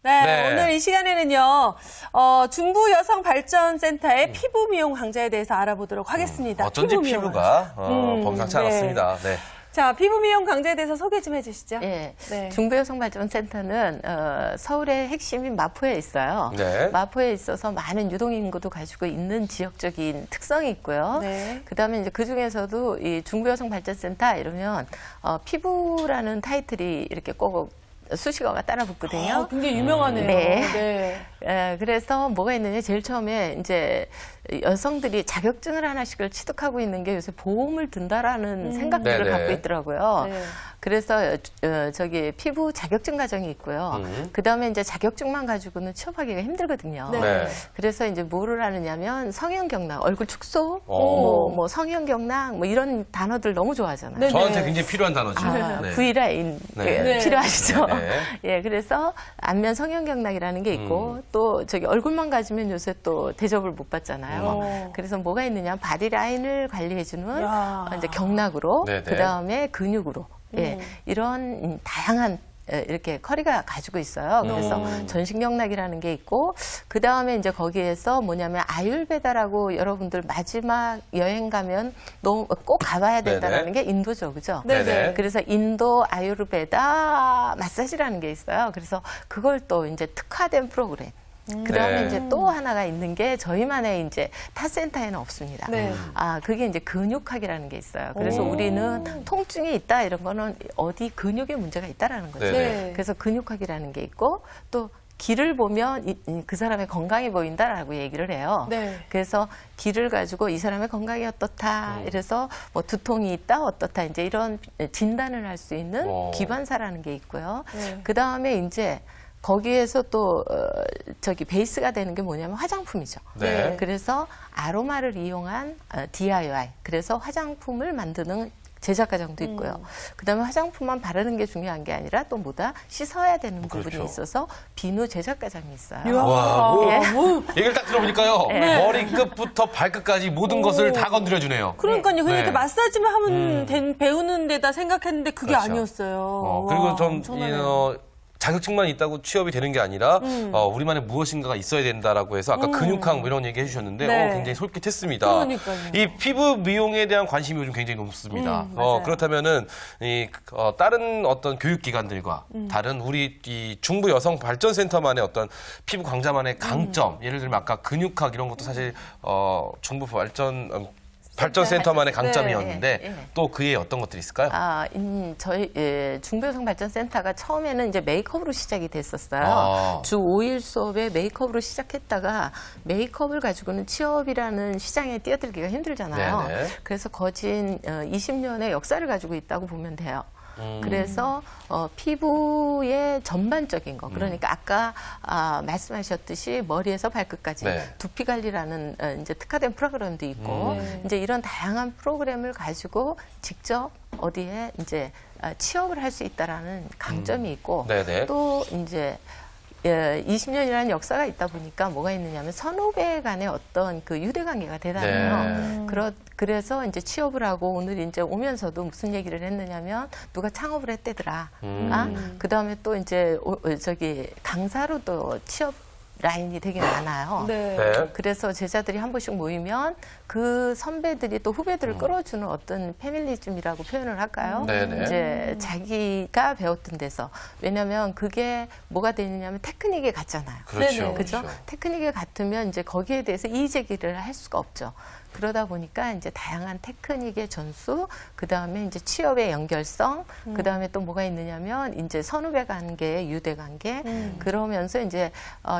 네, 오늘 이 시간에는요, 중부여성발전센터의 피부 미용 강좌에 대해서 알아보도록 하겠습니다. 어쩐지 피부가 범상치 않았습니다. 네. 자, 피부 미용 강좌에 대해서 소개 좀 해주시죠. 예. 네. 중부여성발전센터는 서울의 핵심인 마포에 있어요. 네. 마포에 있어서 많은 유동인구도 가지고 있는 지역적인 특성이 있고요. 네. 그다음에 이제 그 중에서도 이 중부여성발전센터 이러면 피부라는 타이틀이 이렇게 꼭 수식어가 따라 붙거든요. 굉장히 유명하네요. 네. 그래서 뭐가 있느냐, 제일 처음에 이제 여성들이 자격증을 하나씩을 취득하고 있는 게 요새 보험을 든다라는 생각들을 네네. 갖고 있더라고요. 네. 그래서 저기 피부 자격증 과정이 있고요. 그 다음에 이제 자격증만 가지고는 취업하기가 힘들거든요. 네. 네. 그래서 이제 뭐를 하느냐면 성형경락, 얼굴 축소, 오. 뭐 성형경락, 뭐 이런 단어들 너무 좋아하잖아요. 네. 저한테 굉장히 필요한 단어죠. 아, V라인 네. 필요하시죠? 네. 예, 그래서 안면 성형경락이라는 게 있고 또 저기 얼굴만 가지면 요새 또 대접을 못 받잖아요. 그래서 뭐가 있느냐, 바디라인을 관리해주는 야. 이제 경락으로, 네네. 그 다음에 근육으로, 예, 이런 다양한 이렇게 커리가 가지고 있어요. 그래서 전신경락이라는 게 있고, 그 다음에 이제 거기에서 뭐냐면 아율베다라고 여러분들 마지막 여행 가면 너무 꼭 가봐야 된다라는 게 인도죠, 그죠? 네네. 그래서 인도 아유르베다 마사지라는 게 있어요. 그래서 그걸 또 이제 특화된 프로그램. 그다음에 네. 이제 또 하나가 있는 게 저희만의 이제 타 센터에는 없습니다. 네. 그게 이제 근육학이라는 게 있어요. 그래서 우리는 통증이 있다 이런 거는 어디 근육에 문제가 있다라는 거죠. 네. 그래서 근육학이라는 게 있고 또 기를 보면 그 사람의 건강이 보인다라고 얘기를 해요. 네. 그래서 기를 가지고 이 사람의 건강이 어떻다, 이래서 뭐 두통이 있다, 어떻다, 이제 이런 진단을 할 수 있는 기반사라는 게 있고요. 네. 그 다음에 이제 거기에서 또 저기 베이스가 되는 게 뭐냐면 화장품이죠. 네. 그래서 아로마를 이용한 DIY, 그래서 화장품을 만드는 제작 과정도 있고요. 그다음에 화장품만 바르는 게 중요한 게 아니라 또 뭐다 씻어야 되는 부분이 그렇죠. 있어서 비누 제작 과정이 있어요. 와, 뭐, 예. 얘기를 딱 들어보니까요. 머리끝부터 발끝까지 모든 것을 다 건드려주네요. 그러니까요. 그냥 네. 이렇게 마사지만 하면 배우는 데다 생각했는데 그게 그렇죠. 아니었어요. 그리고 와, 좀 엄청나네요. 자격증만 있다고 취업이 되는 게 아니라 우리만의 무엇인가가 있어야 된다라고 해서 아까 근육학 뭐 이런 얘기 해주셨는데 네. 굉장히 솔깃했습니다. 그러니까요. 이 피부 미용에 대한 관심이 요즘 굉장히 높습니다. 맞아요. 그렇다면은 다른 어떤 교육기관들과 다른 우리 이 중부 여성 발전센터만의 어떤 피부 강자만의 강점, 예를 들면 아까 근육학 이런 것도 사실 중부 발전센터만의 강점이었는데 네. 또 그에 어떤 것들이 있을까요? 저희 중부여성발전센터가 처음에는 이제 메이크업으로 시작이 됐었어요. 주 5일 수업에 메이크업으로 시작했다가 메이크업을 가지고는 취업이라는 시장에 뛰어들기가 힘들잖아요. 네네. 그래서 거진 20년의 역사를 가지고 있다고 보면 돼요. 그래서 피부의 전반적인 거, 그러니까 아까 말씀하셨듯이 머리에서 발끝까지 네. 두피 관리라는 이제 특화된 프로그램도 있고, 이제 이런 다양한 프로그램을 가지고 직접 어디에 이제 취업을 할 수 있다라는 강점이 있고, 네네. 또 이제 20년이라는 역사가 있다 보니까 뭐가 있느냐면 선후배 간의 어떤 그 유대 관계가 대단해요. 그래서 이제 취업을 하고 오늘 이제 오면서도 무슨 얘기를 했느냐면 누가 창업을 했대더라. 그 다음에 또 이제 저기 강사로 또 취업 라인이 되게 많아요. 네. 네. 그래서 제자들이 한 번씩 모이면 그 선배들이 또 후배들을 끌어주는 어떤 패밀리즘이라고 표현을 할까요? 네네. 이제 자기가 배웠던 데서. 왜냐면 그게 뭐가 되느냐면 테크닉에 같잖아요. 그렇죠. 네네. 그죠? 그렇죠. 테크닉에 같으면 이제 거기에 대해서 이의 제기를 할 수가 없죠. 그러다 보니까 이제 다양한 테크닉의 전수, 그 다음에 이제 취업의 연결성, 그 다음에 또 뭐가 있느냐면 이제 선후배 관계, 유대 관계, 그러면서 이제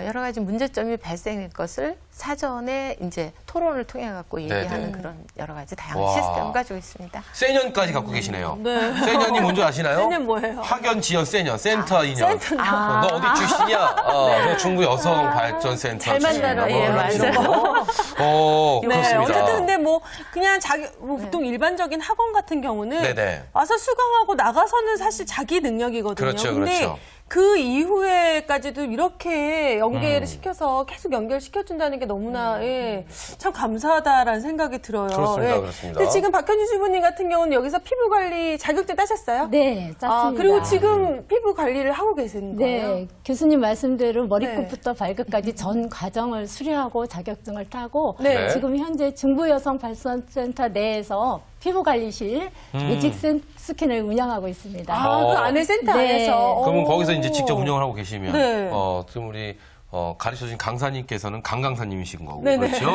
여러 가지 문제점이 발생할 것을 사전에 이제 토론을 통해 갖고 얘기하는 그런 여러 가지 다양한 와. 시스템을 가지고 있습니다. 세년까지 갖고 계시네요. 네. 세년이 뭔지 아시나요? 세년 뭐예요? 학연, 지연, 세년, 센터 인연. 센터요? 너 어디 출신이야? 저 중부 여성 발전센터 잘 만나라. 출신이라고 예, 하시는 맞아요. 거. 네, 그렇습니다. 어쨌든 근데 뭐 그냥 보통 일반적인 학원 같은 경우는 네네. 와서 수강하고 나가서는 사실 자기 능력이거든요. 그렇죠, 근데 그렇죠. 그 이후에까지도 이렇게 연계를 시켜서 계속 연결시켜준다는 게 너무나 예, 참 감사하다라는 생각이 들어요. 그렇습니다, 예. 그렇습니다. 근데 지금 박현주 주부님 같은 경우는 여기서 피부 관리 자격증 따셨어요? 네, 짰습니다. 그리고 지금 피부 관리를 하고 계신 거예요? 네, 교수님 말씀대로 머리끝부터 발끝까지 전 과정을 수료하고 자격증을 따고 네. 지금 현재 중부여성발전센터 내에서 피부관리실 매직 스킨을 운영하고 있습니다. 그 안에 센터 네. 안에서. 그러면 오. 거기서 이제 직접 운영을 하고 계시면 네. 지금 우리 가르쳐주신 강사님께서는 강강사님이신 거고 네네. 그렇죠?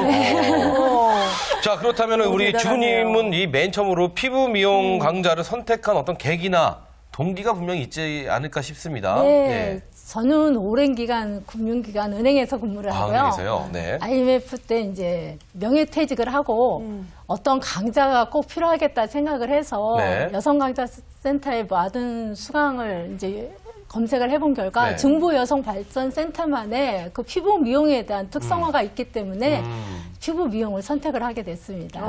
자 그렇다면 너무 우리 대단하네요. 주부님은 이 맨 처음으로 피부 미용 강좌를 선택한 어떤 계기나 동기가 분명히 있지 않을까 싶습니다. 네, 예. 저는 오랜 기간 금융기관 은행에서 근무를 하고요. 은행에서요? 네. IMF 때 이제 명예퇴직을 하고 어떤 강자가 꼭 필요하겠다 생각을 해서 네. 여성강좌센터에 받은 수강을 이제 검색을 해본 결과 네. 중부여성발전센터만의 그 피부 미용에 대한 특성화가 있기 때문에 피부 미용을 선택을 하게 됐습니다.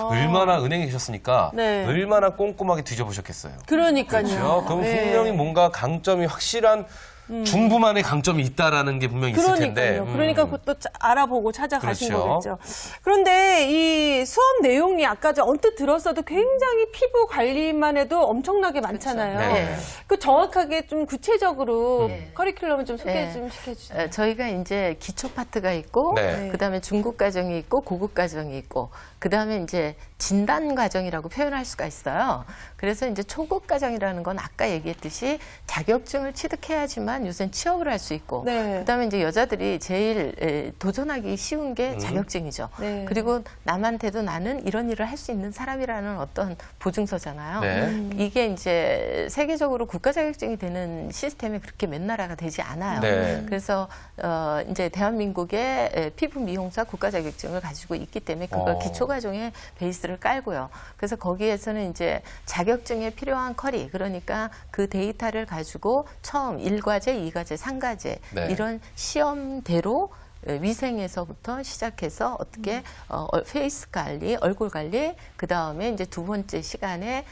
얼마나 은행에 계셨으니까 네. 얼마나 꼼꼼하게 뒤져보셨겠어요. 그러니까요. 그렇죠? 그럼 네. 분명히 뭔가 강점이 확실한 중부만의 강점이 있다라는 게 분명히 있을 텐데. 그러니까요. 그러니까 그것도 알아보고 찾아가신 그렇죠. 거겠죠. 그런데 이 수업 내용이 아까 저 언뜻 들었어도 굉장히 피부 관리만 해도 엄청나게 많잖아요. 그렇죠. 네. 그 정확하게 좀 구체적으로 네. 커리큘럼을 좀 소개 네. 좀 시켜주세요. 저희가 이제 기초 파트가 있고, 네. 그다음에 중급 과정이 있고, 고급 과정이 있고, 그다음에 이제 진단 과정이라고 표현할 수가 있어요. 그래서 이제 초급 과정이라는 건 아까 얘기했듯이 자격증을 취득해야지만 요새는 취업을 할 수 있고, 네. 그다음에 이제 여자들이 제일 도전하기 쉬운 게 자격증이죠. 네. 그리고 남한테도 나는 이런 일을 할 수 있는 사람이라는 어떤 보증서잖아요. 네. 이게 이제 세계적으로 국가 자격증이 되는 시스템이 그렇게 몇 나라가 되지 않아요. 네. 그래서 이제 대한민국의 피부 미용사 국가 자격증을 가지고 있기 때문에 그걸 기초 과정에 베이스를 깔고요. 그래서 거기에서는 이제 자격증에 필요한 커리, 그러니까 그 데이터를 가지고 처음 1과제, 2과제, 3과제 네. 이런 시험대로 위생에서부터 시작해서 어떻게 페이스 관리, 얼굴 관리, 그 다음에 이제 두 번째 시간에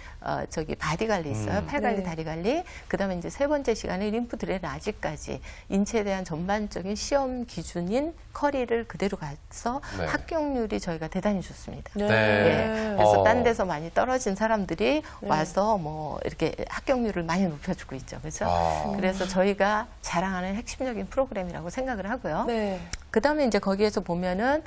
저기 바디 관리 있어요. 팔 관리, 네. 다리 관리. 그 다음에 이제 세 번째 시간에 림프 드레나지까지 인체에 대한 전반적인 시험 기준인 커리를 그대로 가서 네. 합격률이 저희가 대단히 좋습니다. 네. 예. 그래서 딴 데서 많이 떨어진 사람들이 와서 뭐 이렇게 합격률을 많이 높여주고 있죠. 그렇죠? 그래서 저희가 자랑하는 핵심적인 프로그램이라고 생각을 하고요. 네. 그다음에 이제 거기에서 보면은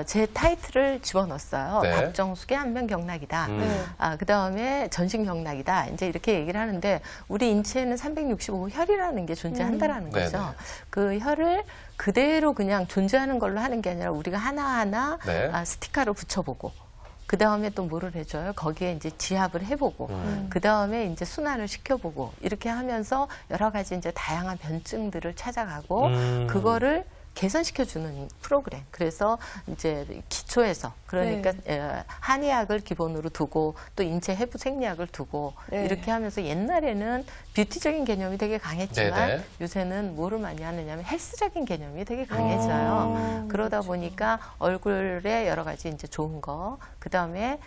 제 타이틀을 집어넣었어요. 네. 박정숙의 한면 경락이다. 네. 그다음에 전신 경락이다. 이제 이렇게 얘기를 하는데 우리 인체에는 365혈이라는 게 존재한다라는 네네. 거죠. 그 혈을 그대로 그냥 존재하는 걸로 하는 게 아니라 우리가 하나하나 네. 스티커로 붙여보고 그 다음에 또 뭐를 해줘요? 거기에 이제 지압을 해보고, 그 다음에 이제 순환을 시켜보고, 이렇게 하면서 여러 가지 이제 다양한 변증들을 찾아가고, 그거를 개선시켜주는 프로그램. 그래서 이제 기초에서, 그러니까 한의학을 기본으로 두고, 또 인체 해부 생리학을 두고, 네. 이렇게 하면서 옛날에는 뷰티적인 개념이 되게 강했지만, 네네. 요새는 뭐를 많이 하느냐면 헬스적인 개념이 되게 강해져요. 그러다 보니까 얼굴에 여러 가지 이제 좋은 거, 그 다음에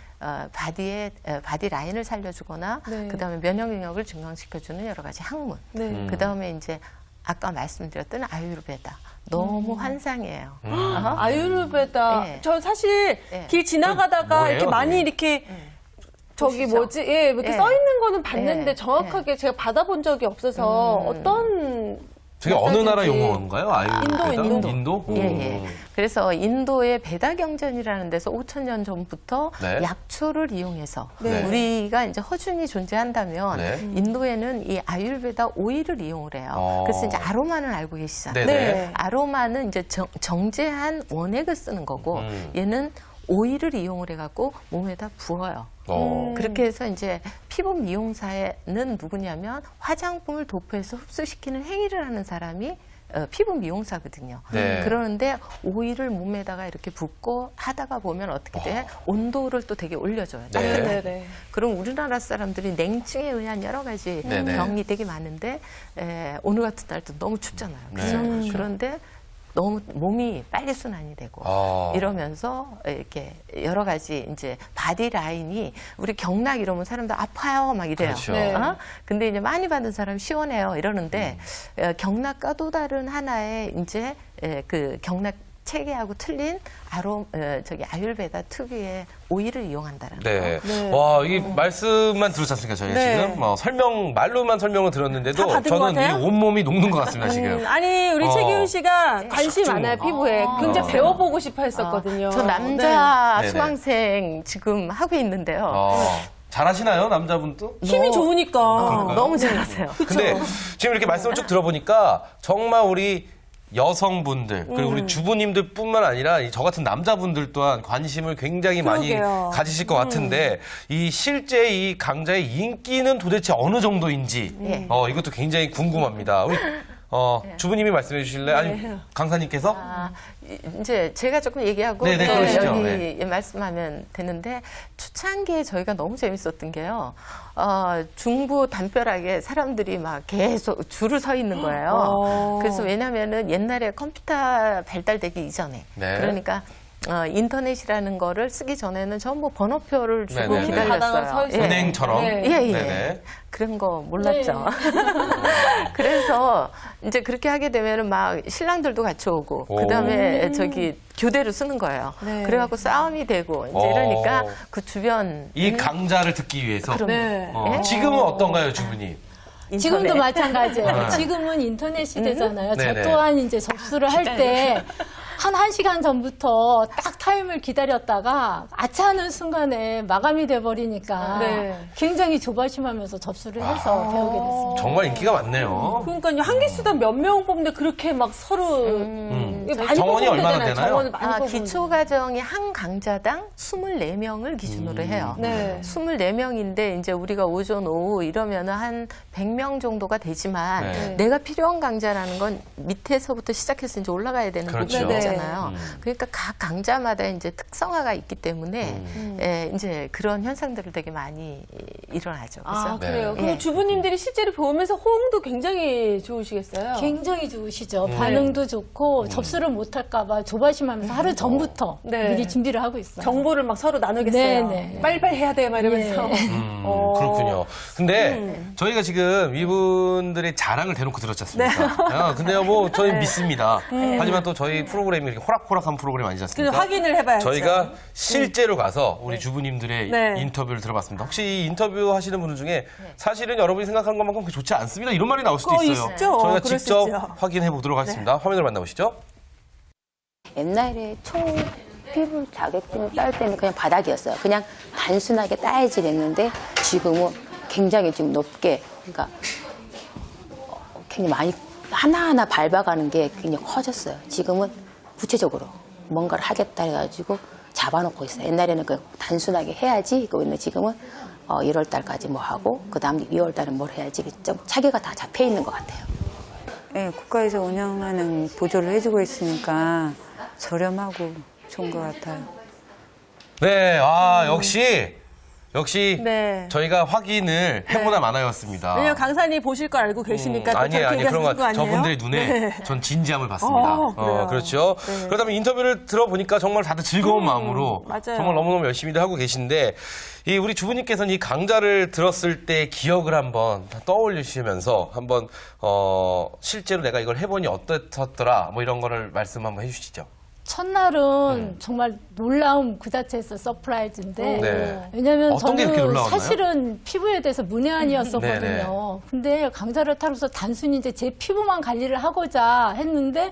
바디에 바디 라인을 살려주거나, 네. 그 다음에 면역 능력을 증강시켜주는 여러 가지 학문, 네. 그 다음에 이제 아까 말씀드렸던 아유르베다 너무 환상이에요. 아유르베다. 네. 저 사실 네. 길 지나가다가 뭐예요, 이렇게 많이 그게? 이렇게 저기 보시죠? 뭐지? 예, 이렇게 네. 써 있는 거는 봤는데 네. 정확하게 제가 받아본 적이 없어서 어떤 저게 어느 나라 마사지인지. 용어인가요? 아유르베다? 인도. 인도? 예, 예. 그래서 인도의 베다경전이라는 데서 5,000년 전부터 네. 약초를 이용해서 네. 우리가 이제 허준이 존재한다면 네. 인도에는 이 아유르베다 오일을 이용을 해요. 그래서 이제 아로마는 알고 계시잖아요. 네네. 네. 아로마는 이제 정제한 원액을 쓰는 거고 얘는 오일을 이용을 해갖고 몸에다 부어요. 그렇게 해서 이제 피부 미용사에는 누구냐면 화장품을 도포해서 흡수시키는 행위를 하는 사람이 피부 미용사거든요. 네. 그러는데 오일을 몸에다가 이렇게 붓고 하다가 보면 어떻게 돼? 온도를 또 되게 올려줘요. 네. 따뜻하게. 네네. 그럼 우리나라 사람들이 냉증에 의한 여러 가지 네네. 병이 되게 많은데 오늘 같은 날도 너무 춥잖아요. 그죠? 네, 그렇죠. 그런데 너무 몸이 빨리 순환이 되고 이러면서 이렇게 여러 가지 이제 바디 라인이 우리 경락 이러면 사람들 아파요 막 이래요. 그렇죠. 네. 근데 이제 많이 받은 사람 시원해요 이러는데 경락과 또 다른 하나의 이제 그 경락 체계하고 틀린 아율베다 특유의 오일을 이용한다는 거. 네. 와, 이 말씀만 들었지 않습니까, 저희가 네. 지금? 말로만 설명을 다 들었는데도 받은 것 저는 이 같아요? 온몸이 녹는 것 같습니다, 지금. 아니 우리 최기훈 씨가 관심 좀. 많아요 피부에. 굉장히 배워보고 싶어 했었거든요. 저 남자 네. 수강생 지금 하고 있는데요. 잘하시나요, 남자분도? 네. 힘이 좋으니까. 너무 잘하세요. 근데 지금 이렇게 말씀을 쭉 들어보니까 정말 우리 여성분들 그리고 우리 주부님들 뿐만 아니라 저 같은 남자분들 또한 관심을 굉장히 많이 그러게요. 가지실 것 같은데 이 실제 이 강자의 인기는 도대체 어느 정도인지 이것도 굉장히 궁금합니다. 우리 주부님이 말씀해 주실래요? 아니 강사님께서? 이제 제가 조금 얘기하고 네네, 그러시죠. 여기 말씀하면 되는데 초창기에 저희가 너무 재밌었던 게요. 중부 담벼락에 사람들이 막 계속 줄을 서 있는 거예요. 그래서 왜냐면은 옛날에 컴퓨터 발달되기 이전에 네. 그러니까 인터넷이라는 거를 쓰기 전에는 전부 번호표를 주고 네네네. 바닥을 서 기다렸어요. 있어요. 은행처럼. 네. 예. 네네. 그런 거 몰랐죠. 그래서 이제 그렇게 하게 되면은 막 신랑들도 같이 오고, 그 다음에 저기 교대로 쓰는 거예요. 네. 그래가지고 싸움이 되고, 이제 이러니까 그 주변. 이 강자를 듣기 위해서. 네. 지금은 어떤가요, 주부님? 지금도 인터넷. 마찬가지예요. 지금은 인터넷 시대잖아요. 네네. 저 또한 이제 접수를 할 때 한 1시간 전부터 딱 타임을 기다렸다가 아차하는 순간에 마감이 돼버리니까 네. 굉장히 조바심하면서 접수를 해서 배우게 됐습니다. 정말 인기가 많네요. 그러니까요 한 개수당 몇 명 뽑는데 그렇게 막 서로 많이 정원이 뽑으면 얼마나 되잖아요. 되나요? 정원을 많이 뽑으면. 기초과정이 한 강자당 24명을 기준으로 해요. 네. 24명인데 이제 우리가 오전, 오후 이러면은 한 100명 정도가 되지만 네. 내가 필요한 강자라는 건 밑에서부터 시작해서 이제 올라가야 되는 그렇죠. 부분이 있잖아요. 그러니까 각 강자마다 이제 특성화가 있기 때문에 이제 그런 현상들을 되게 많이 일어나죠. 그래서 아 그래요. 네. 그럼 주부님들이 실제로 배우면서 호응도 굉장히 좋으시겠어요? 굉장히 좋으시죠. 반응도 좋고 접수를 못할까봐 조바심하면서 하루 전부터 네. 미리 준비를 하고 있어요. 정보를 막 서로 나누겠어요. 네네. 빨리빨리 해야 돼, 막 이러면서. 그렇군요. 근데 저희가 지금 이분들의 자랑을 대놓고 들었지 않습니까? 근데요, 뭐, 저희 믿습니다. 하지만 또 저희 프로그램이 이렇게 호락호락한 프로그램 아니지 그래서 않습니까? 확인을 해봐야죠. 저희가 실제로 가서 우리 주부님들의 네. 인터뷰를 들어봤습니다. 혹시 이 인터뷰 하시는 분들 중에 사실은 여러분이 생각하는 것만큼 그렇게 좋지 않습니다. 이런 말이 나올 수도 있어요. 있죠. 저희가 그럴 수 직접 있죠. 확인해 보도록 하겠습니다. 화면으로 만나보시죠. 옛날에 피부 자격증 딸 때는 그냥 바닥이었어요. 그냥 단순하게 따야지 됐는데 지금은 굉장히 좀 높게, 그러니까 굉장히 많이 하나하나 밟아가는 게 굉장히 커졌어요. 지금은 구체적으로 뭔가를 하겠다 해가지고 잡아놓고 있어요. 옛날에는 그 단순하게 해야지, 그거는 지금은 1월 달까지 뭐 하고 그 다음 2월 달은 뭘 해야지, 좀 차기가 다 잡혀 있는 것 같아요. 네, 국가에서 운영하는 보조를 해주고 있으니까 저렴하고 좋은 것 같아요. 네, 역시 네. 저희가 확인을 해보나 마나였습니다. 왜냐면 강사님 보실 걸 알고 계시니까 또 아니에요. 저렇게 그런 얘기하시는 거 거 아니에요? 저분들의 눈에 네. 전 진지함을 봤습니다. 그래요. 그렇죠. 네. 그러다 인터뷰를 들어보니까 정말 다들 즐거운 마음으로 맞아요. 정말 너무너무 열심히들 하고 계신데 이 우리 주부님께서는 이 강좌를 들었을 때 기억을 한번 떠올려 주시면서 한번 실제로 내가 이걸 해보니 어땠더라 뭐 이런 거를 말씀 한번 해주시죠. 첫날은 정말 놀라움 그 자체에서 서프라이즈인데 네. 왜냐면 어떤 게 그렇게 저는 놀라웠나요? 사실은 피부에 대해서 문외한이었었거든요. 네네. 근데 강좌를 타고서 단순히 이제 제 피부만 관리를 하고자 했는데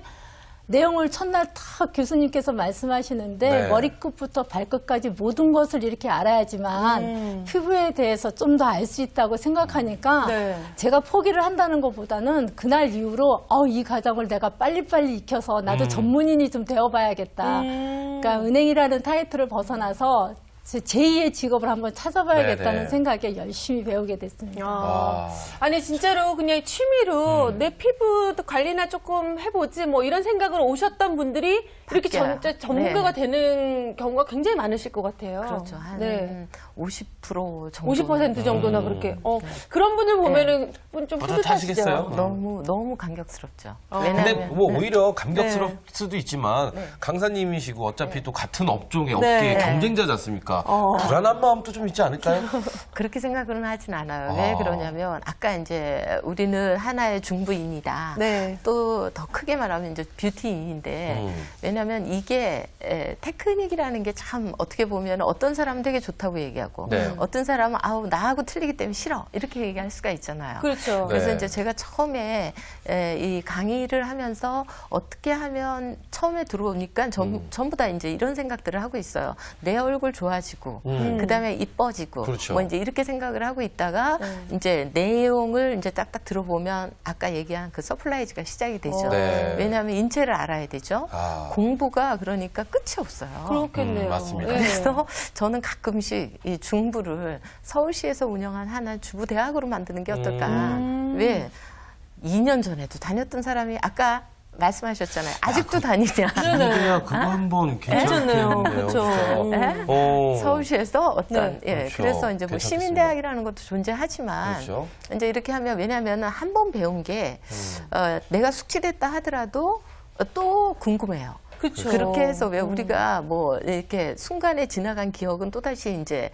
내용을 첫날 딱 교수님께서 말씀하시는데 네. 머리끝부터 발끝까지 모든 것을 이렇게 알아야지만 피부에 대해서 좀 더 알 수 있다고 생각하니까 네. 제가 포기를 한다는 것보다는 그날 이후로 이 과정을 내가 빨리빨리 익혀서 나도 전문인이 좀 되어봐야겠다. 그러니까 은행이라는 타이틀을 벗어나서 제2의 직업을 한번 찾아봐야겠다는 네네. 생각에 열심히 배우게 됐습니다. 아니 진짜로 그냥 취미로 내 피부 관리나 조금 해보지 뭐 이런 생각으로 오셨던 분들이 이렇게 바뀌어요. 진짜 전문가가 네. 되는 경우가 굉장히 많으실 것 같아요. 그렇죠. 한 네. 50% 정도. 50% 정도나 그렇게. 그런 분들 보면은 좀 뿌듯하시겠어요? 뿌듯하시죠. 너무 감격스럽죠. 근데 왜냐하면 뭐 오히려 감격스러울 수도 있지만 강사님이시고 어차피 또 같은 업종의 업계의 네. 경쟁자지 않습니까? 불안한 마음도 좀 있지 않을까요? 그렇게 생각은 하진 않아요. 왜 그러냐면 아까 이제 우리는 하나의 중부인이다. 네. 또 더 크게 말하면 이제 뷰티인인데 왜냐하면 이게 테크닉이라는 게 참 어떻게 보면 어떤 사람은 되게 좋다고 얘기하고 네. 어떤 사람은 아우 나하고 틀리기 때문에 싫어 이렇게 얘기할 수가 있잖아요. 그렇죠. 그래서 네. 이제 제가 처음에 이 강의를 하면서 어떻게 하면 처음에 들어오니까 전부 다 이제 이런 생각들을 하고 있어요. 내 얼굴 좋아지고 그다음에 이뻐지고 그렇죠. 뭐 이제 이렇게 생각을 하고 있다가 이제 내용을 이제 딱딱 들어보면 아까 얘기한 그 서플라이즈가 시작이 되죠. 네. 왜냐하면 인체를 알아야 되죠. 아. 공부가 그러니까 끝이 없어요. 그렇겠네요. 맞습니다. 네. 그래서 저는 가끔씩 이 중부를 서울시에서 운영한 하나 주부대학으로 만드는 게 어떨까. 왜 2년 전에도 다녔던 사람이 아까 말씀하셨잖아요. 아직도 다니냐. 그냥 그거 한번 괜찮네요. 괜찮겠네요. 그렇죠. 서울시에서 어떤 네. 예 그렇죠. 그래서 이제 뭐 괜찮겠습니다. 시민대학이라는 것도 존재하지만 그렇죠. 이제 이렇게 하면 왜냐하면 한 번 배운 게 내가 숙지됐다 하더라도 또 궁금해요. 그쵸. 그렇게 해서 왜 우리가 뭐 이렇게 순간에 지나간 기억은 또다시 이제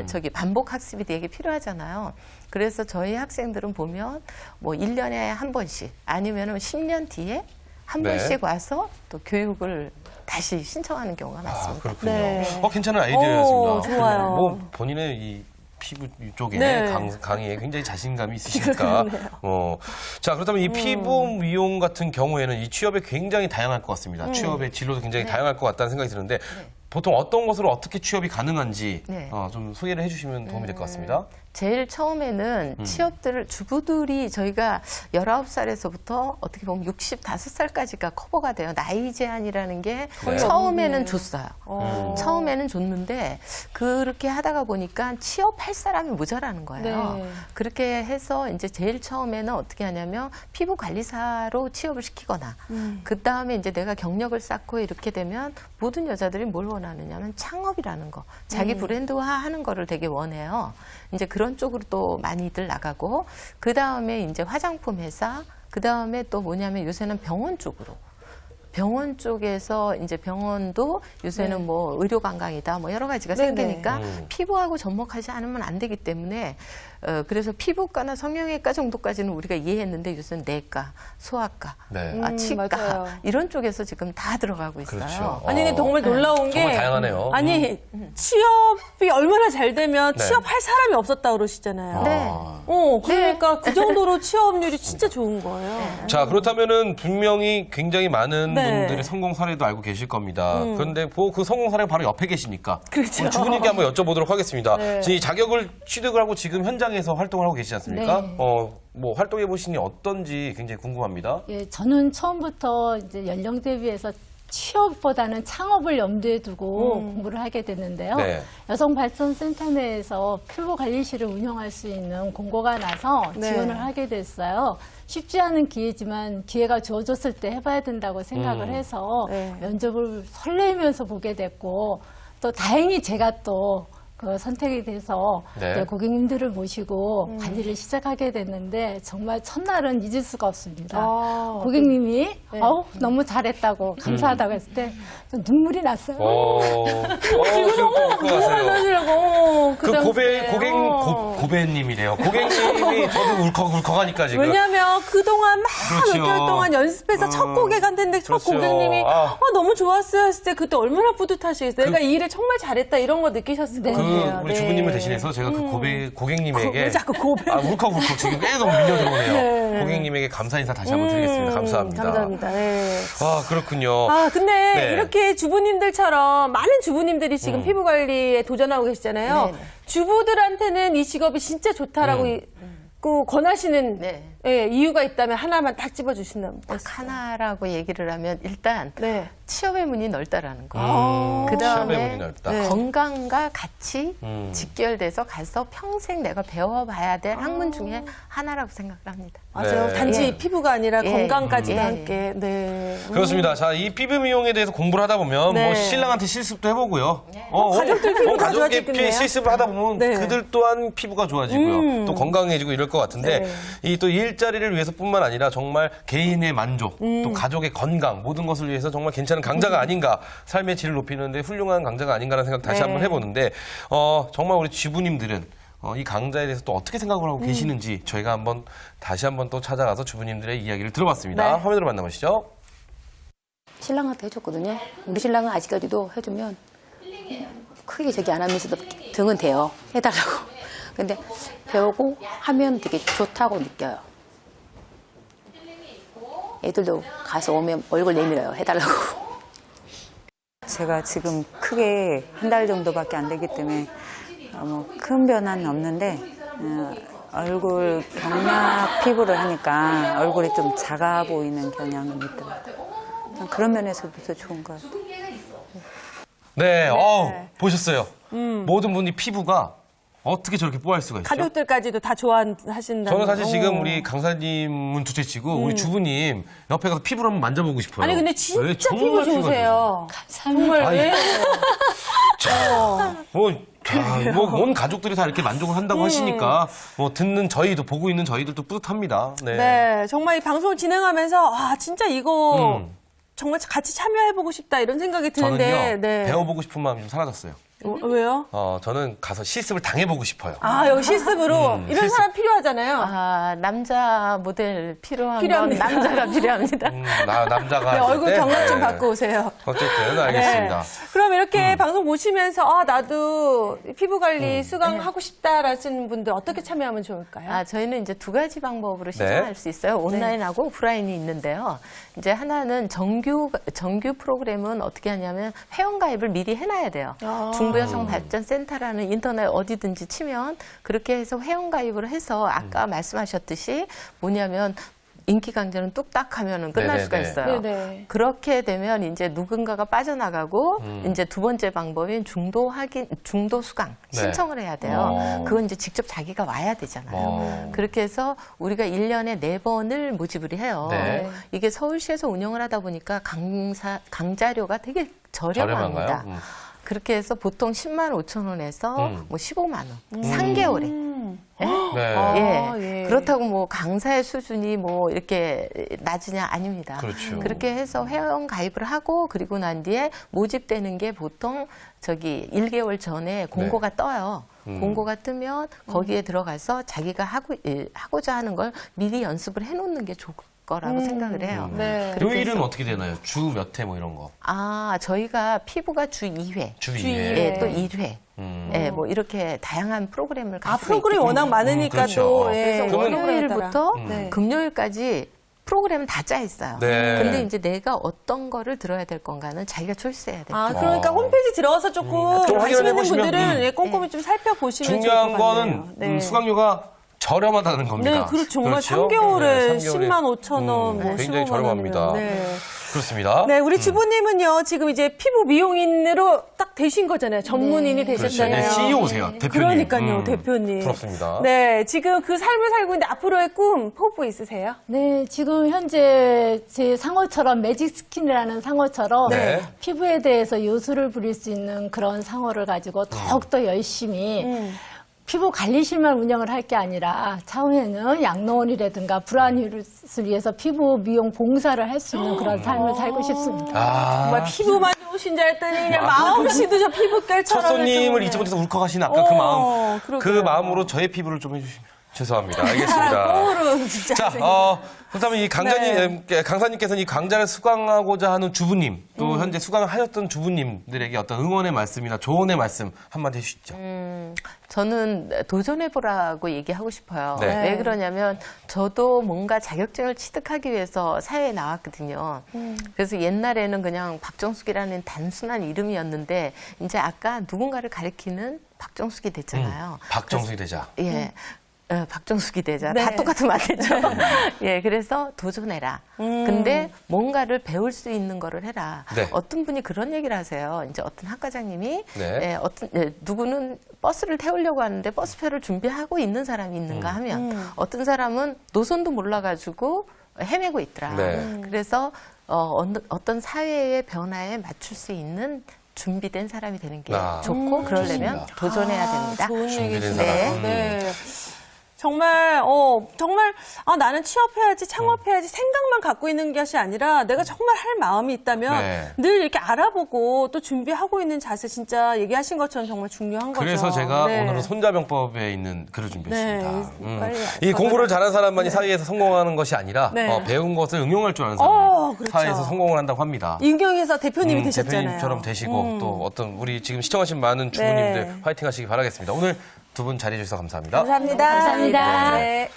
저기 반복 학습이 되게 필요하잖아요. 그래서 저희 학생들은 보면 뭐 1년에 한 번씩 아니면은 10년 뒤에 한 네. 번씩 와서 또 교육을 다시 신청하는 경우가 아, 많습니다. 그렇군요. 네. 괜찮은 아이디어였습니다. 오, 좋아요. 뭐 본인의 이 피부 쪽에 네. 강의에 굉장히 자신감이 있으시니까. 자, 그렇다면 이 피부 미용 같은 경우에는 이 취업이 굉장히 다양할 것 같습니다. 취업의 진로도 굉장히 다양할 것 같다는 생각이 드는데 보통 어떤 것으로 어떻게 취업이 가능한지 네. 좀 소개를 해주시면 도움이 될 것 같습니다. 제일 처음에는 취업들을 주부들이 저희가 19살에서부터 어떻게 보면 65살까지가 커버가 돼요. 나이 제한이라는 게 처음에는 줬어요. 처음에는 줬는데 그렇게 하다가 보니까 취업할 사람이 모자라는 거예요. 네. 그렇게 해서 이제 제일 처음에는 어떻게 하냐면 피부 관리사로 취업을 시키거나 그 다음에 이제 내가 경력을 쌓고 이렇게 되면 모든 여자들이 뭘 원하느냐면 창업이라는 거, 자기 브랜드화 하는 거를 되게 원해요. 이제 그런 쪽으로 또 많이들 나가고 그 다음에 이제 화장품 회사, 그 다음에 또 뭐냐면 요새는 병원 쪽으로. 병원 쪽에서 이제 병원도 요새는 뭐 의료 관광이다 뭐 여러 가지가 생기니까 피부하고 접목하지 않으면 안 되기 때문에 그래서 피부과나 성형외과 정도까지는 우리가 이해했는데 요새는 내과, 소아과, 네. 치과 맞아요. 이런 쪽에서 지금 다 들어가고 있어요. 그렇죠. 아니 근데 정말 놀라운 게 정말 다양하네요. 아니 취업이 얼마나 잘 되면 네. 취업할 사람이 없었다 그러시잖아요. 네. 그러니까 그 정도로 취업률이 진짜 좋은 거예요. 자, 그렇다면은 분명히 굉장히 많은 네. 분들의 성공 사례도 알고 계실 겁니다. 그런데 그 성공 사례가 바로 옆에 계시니까. 그렇죠. 우리 주부님께 한번 여쭤보도록 하겠습니다. 네. 지금 이 자격을 취득을 하고 지금 현장에서 활동을 하고 계시지 않습니까? 네. 뭐 활동해 보시니 어떤지 굉장히 궁금합니다. 예, 저는 처음부터 이제 연령 대비해서 취업보다는 창업을 염두에 두고 공부를 하게 됐는데요. 네. 여성발전센터 내에서 피부관리실을 운영할 수 있는 공고가 나서 네. 지원을 하게 됐어요. 쉽지 않은 기회지만 기회가 주어졌을 때 해봐야 된다고 생각을 해서 네. 면접을 설레면서 보게 됐고 또 다행히 제가 또 그 선택이 돼서 네. 이제 고객님들을 모시고 관리를 시작하게 됐는데 정말 첫날은 잊을 수가 없습니다. 고객님이 너무 잘했다고 감사하다고 했을 때 눈물이 났어요. 지금 또 웃고 가세요. 하시려고 그 고배님이래요. 고객님이 저도 울컥울컥하니까 지금. 왜냐면 그동안 막 그렇죠. 몇 개월 동안 연습해서 첫 고객한테인데 첫 그렇죠. 고객님이 너무 좋았어요 했을 때 그때 얼마나 뿌듯하시겠어요. 내가 이 일을 정말 잘했다 이런 거 느끼셨을 거예요. 우리 주부님을 대신해서 제가 그 고객님에게 왜 자꾸 고백? 울컥울컥 지금 계속 밀려 들어오네요. 고객님에게 감사 인사 다시 한번 드리겠습니다. 감사합니다. 감사합니다. 네. 그렇군요. 근데 네. 이렇게 주부님들처럼 많은 주부님들이 지금 피부 관리에 도전하고 계시잖아요. 네네. 주부들한테는 이 직업이 진짜 좋다라고 권하시는 네. 예, 이유가 있다면 하나만 딱 집어주신다면. 딱 하나라고 얘기를 하면 일단 네. 취업의 문이 넓다라는 거예요. 취업의 문이 그다음에 넓다. 네. 건강과 같이 직결돼서 가서 평생 내가 배워봐야 될 학문 중에 하나라고 생각을 합니다. 맞아요. 네. 단지 예. 피부가 아니라 예. 건강까지도 예. 함께. 네. 그렇습니다. 자, 이 피부 미용에 대해서 공부를 하다 보면 네. 뭐 신랑한테 실습도 해보고요. 가족들 피부가 가족의 좋아지겠네요. 실습을 하다 보면 네. 그들 또한 피부가 좋아지고요. 또 건강해지고 이럴 것 같은데 네. 이 또 일자리를 위해서뿐만 아니라 정말 개인의 만족, 또 가족의 건강 모든 것을 위해서 정말 괜찮은 강자가 아닌가, 삶의 질을 높이는데 훌륭한 강자가 아닌가라는 생각 다시 네. 한번 해보는데 정말 우리 주부님들은 이 강자에 대해서 또 어떻게 생각을 하고 계시는지 저희가 다시 한번 또 찾아가서 주부님들의 이야기를 들어봤습니다. 네. 화면으로 만나보시죠. 신랑한테 해줬거든요. 우리 신랑은 아직까지도 해주면 크게 저기 안 하면서도 등은 대요. 해달라고. 근데 배우고 하면 되게 좋다고 느껴요. 애들도 가서 오면 얼굴 내밀어요. 해달라고. 제가 지금 크게 한 달 정도밖에 안 되기 때문에 큰 변화는 없는데 얼굴 경락 피부를 하니까 얼굴이 좀 작아 보이는 경향은 있더라고요. 그런 면에서도 좋은 것 같아요. 네, 보셨어요. 모든 분이 피부가 어떻게 저렇게 뽀할 수가 있죠? 가족들까지도 다 좋아하신다. 저는 사실 지금 우리 강사님은 둘째치고 우리 주부님 옆에 가서 피부를 한번 만져보고 싶어요. 아니 근데 왜? 진짜 정말 피부 피부가 좋으세요. 정말 아니, 예. 온 가족들이 다 이렇게 만족을 한다고 하시니까 듣는 저희도 보고 있는 저희들도 뿌듯합니다. 네. 네, 정말 이 방송을 진행하면서 진짜 이거 정말 같이 참여해보고 싶다 이런 생각이 드는데. 저는요 네. 배워보고 싶은 마음이 좀 사라졌어요. 왜요? 저는 가서 실습을 당해보고 싶어요. 여기 실습으로 이런 실습. 사람 필요하잖아요. 남자 모델 필요한 필요합니다. 건 남자가 필요합니다. 남자가 네, 했을 얼굴 때, 경락 좀 네. 받고 오세요. 어쨌든 알겠습니다. 네. 그럼 이렇게 방송 보시면서 나도 피부 관리 수강하고 싶다라는 분들 어떻게 참여하면 좋을까요? 저희는 이제 두 가지 방법으로 시작할 수 있어요. 온라인하고 오프라인이 있는데요. 이제 하나는 정규 프로그램은 어떻게 하냐면 회원가입을 미리 해놔야 돼요. 중부여성발전센터라는 인터넷 어디든지 치면 그렇게 해서 회원가입을 해서 아까 말씀하셨듯이 뭐냐면 인기 강좌는 뚝딱 하면은 끝날 네네네. 수가 있어요. 네네. 그렇게 되면 이제 누군가가 빠져나가고 이제 두 번째 방법인 중도 수강 네. 신청을 해야 돼요. 어. 그건 이제 직접 자기가 와야 되잖아요. 그렇게 해서 우리가 1년에 4번을 모집을 해요. 네. 이게 서울시에서 운영을 하다 보니까 강좌료가 되게 저렴합니다. 저렴한가요? 그렇게 해서 보통 10만 5천 원에서 뭐 15만 원, 3개월에. 네. 예. 그렇다고 뭐 강사의 수준이 뭐 이렇게 낮으냐 아닙니다. 그렇죠. 그렇게 해서 회원 가입을 하고 그리고 난 뒤에 모집되는 게 보통 1개월 전에 공고가 떠요. 공고가 뜨면 거기에 들어가서 자기가 하고자 하는 걸 미리 연습을 해놓는 게 좋을 거라고 생각을 해요. 네. 요일은 어떻게 되나요? 주 몇 회 뭐 이런 거? 저희가 피부가 주 2회. 주 주 2회. 예, 또 1회. 예, 뭐 이렇게 다양한 프로그램을 가지고 프로그램이 있기 워낙 때문에. 많으니까 그렇죠. 또 그래서 그래서 그러면- 월요일부터 네. 금요일까지 프로그램은 다 짜 있어요. 네. 근데 이제 내가 어떤 거를 들어야 될 건가는 자기가 초이스해야 돼요. 그러니까 홈페이지 들어가서 조금 좀 관심 확인을 있는 해보시면, 분들은 꼼꼼히 좀 살펴보시면 중요한 좋을 것 같네요. 거는 수강료가 저렴하다는 겁니다. 네, 그렇죠. 정말 그렇죠? 3개월에 네, 3개월에 10만 5천 원, 뭐 굉장히 15만 저렴합니다. 원이면. 네. 그렇습니다. 네, 우리 주부님은요, 지금 이제 피부 미용인으로 딱 되신 거잖아요. 전문인이 그렇죠. 되셨잖아요. 네, CEO세요, 대표님. 그러니까요, 대표님. 부럽습니다. 네, 지금 그 삶을 살고 있는데 앞으로의 꿈, 포부 있으세요? 네, 지금 현재 제 상호처럼 매직 스킨이라는 상호처럼 네. 피부에 대해서 요술을 부릴 수 있는 그런 상호를 가지고 더욱더 열심히 피부 관리실만 운영을 할 게 아니라 차후에는 양로원이라든가 불안이를 위해서 피부 미용 봉사를 할 수 있는 그런 삶을 살고 싶습니다. 정말 피부만 좋으신 줄 알았더니 그냥 마음씨도 저 피부결처럼. 첫 손님을 잊지 못해서 울컥하신 아까 그 마음. 그 그러게요. 마음으로 저의 피부를 좀 해주시면. 죄송합니다. 알겠습니다. 꼬르 진짜. 자, 그렇다면 이 강사님께서는 이 강좌를 수강하고자 하는 주부님, 또 현재 수강을 하셨던 주부님들에게 어떤 응원의 말씀이나 조언의 말씀 한마디 해주시죠. 저는 도전해보라고 얘기하고 싶어요. 네. 왜 그러냐면 저도 뭔가 자격증을 취득하기 위해서 사회에 나왔거든요. 그래서 옛날에는 그냥 박정숙이라는 단순한 이름이었는데 이제 아까 누군가를 가리키는 박정숙이 됐잖아요. 박정숙이 되자. 예. 박정수 기대자 네. 다 똑같으면 안 되죠. 예, 그래서 도전해라. 근데 뭔가를 배울 수 있는 거를 해라. 네. 어떤 분이 그런 얘기를 하세요. 이제 어떤 학과장님이 네. 누구는 버스를 태우려고 하는데 버스표를 준비하고 있는 사람이 있는가 하면 어떤 사람은 노선도 몰라가지고 헤매고 있더라. 네. 그래서 어떤 사회의 변화에 맞출 수 있는 준비된 사람이 되는 게 좋고 그러려면 좋습니다. 도전해야 됩니다. 좋은 준비된 얘기시네요. 사람. 네. 정말 나는 취업해야지 창업해야지 생각만 갖고 있는 것이 아니라 내가 정말 할 마음이 있다면 네. 늘 이렇게 알아보고 또 준비하고 있는 자세 진짜 얘기하신 것처럼 정말 중요한 거죠. 그래서 제가 네. 오늘은 손자병법에 있는 글을 준비했습니다. 네, 빨리 이 공부를 잘하는 사람만이 사회에서 성공하는 것이 아니라 네. 배운 것을 응용할 줄 아는 사람이 그렇죠. 사회에서 성공을 한다고 합니다. 인경에서 대표님이 되셨잖아요. 대표님처럼 되시고 또 어떤 우리 지금 시청하신 많은 주부님들 네. 화이팅 하시기 바라겠습니다. 오늘 두 분 자리해 주셔서 감사합니다. 감사합니다. 감사합니다. 네.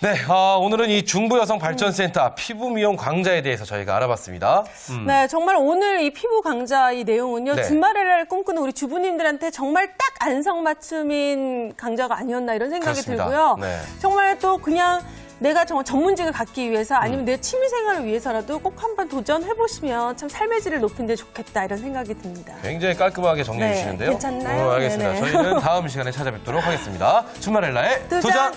네, 오늘은 이 중부여성발전센터 피부 미용 강좌에 대해서 저희가 알아봤습니다. 네, 정말 오늘 이 피부 강좌 이 내용은요, 네. 주말을 꿈꾸는 우리 주부님들한테 정말 딱 안성맞춤인 강좌가 아니었나 이런 생각이 그렇습니다. 들고요. 네. 정말 또 그냥 내가 정말 전문직을 갖기 위해서 아니면 내 취미생활을 위해서라도 꼭 한번 도전해보시면 참 삶의 질을 높이는 데 좋겠다 이런 생각이 듭니다. 굉장히 깔끔하게 정리해 네, 주시는데요. 괜찮나요? 알겠습니다. 네네. 저희는 다음 시간에 찾아뵙도록 하겠습니다. 주말엘라의 도전! 도전!